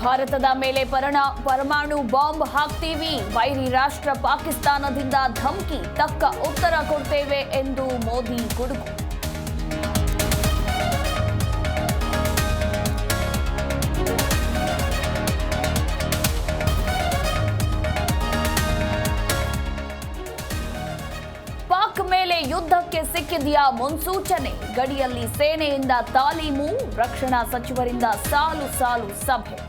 ಭಾರತದ ಮೇಲೆ ಪರಮಾಣು ಬಾಂಬ್ ಹಾಕ್ತೀವಿ, ವೈರಿ ರಾಷ್ಟ್ರ ಪಾಕಿಸ್ತಾನದಿಂದ ಧಮಕಿ, ತಕ್ಕ ಉತ್ತರ ಕೊಡ್ತೇವೆ ಎಂದು ಮೋದಿ ಗುಡುಗು. ಪಾಕ್ ಮೇಲೆ ಯುದ್ಧಕ್ಕೆ ಸಿಕ್ಕಿದೆಯಾ ಮುನ್ಸೂಚನೆ? ಗಡಿಯಲ್ಲಿ ಸೇನೆಯಿಂದ ತಾಲೀಮು, ರಕ್ಷಣಾ ಸಚಿವರಿಂದ ಸಾಲು ಸಾಲು ಸಭೆ.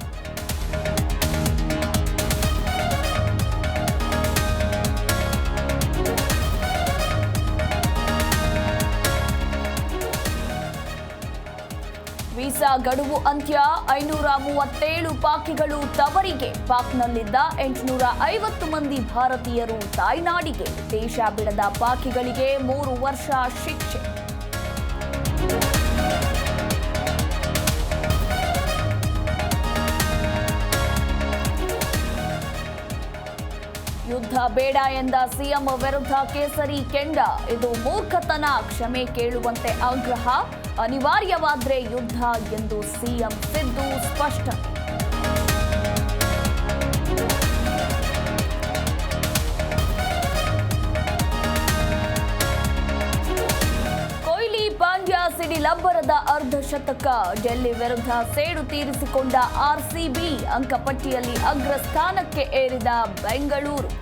ವೀಸಾ ಗಡುವು ಅಂತ್ಯ, 537 ಪಾಕಿಗಳು ತವರಿಗೆ. ಪಾಕ್ನಲ್ಲಿದ್ದ 850 ಮಂದಿ ಭಾರತೀಯರು ತಾಯ್ನಾಡಿಗೆ. ದೇಶ ಬಿಡದ ಪಾಕಿಗಳಿಗೆ 3 ವರ್ಷ ಶಿಕ್ಷೆ. ಯುದ್ಧ ಬೇಡ ಎಂದ ಸಿಎಂ ವಿರುದ್ಧ ಕೇಸರಿ ಕೆಂಡ. ಇದು ಮೂರ್ಖತನ, ಕ್ಷಮೆ ಕೇಳುವಂತೆ ಆಗ್ರಹ. ಅನಿವಾರ್ಯವಾದ್ರೆ ಯುದ್ಧ ಎಂದು ಸಿಎಂ ಸಿದ್ದು ಸ್ಪಷ್ಟನೆ. ಕೊಹ್ಲಿ ಪಾಂಡ್ಯ ಸಿಡಿಲಬ್ಬರದ ಅರ್ಧಶತಕ. ಡೆಲ್ಲಿ ವಿರುದ್ಧ ಸೇಡು ತೀರಿಸಿಕೊಂಡ ಆರ್ಸಿಬಿ. ಅಂಕಪಟ್ಟಿಯಲ್ಲಿ ಅಗ್ರಸ್ಥಾನಕ್ಕೆ ಏರಿದ ಬೆಂಗಳೂರು.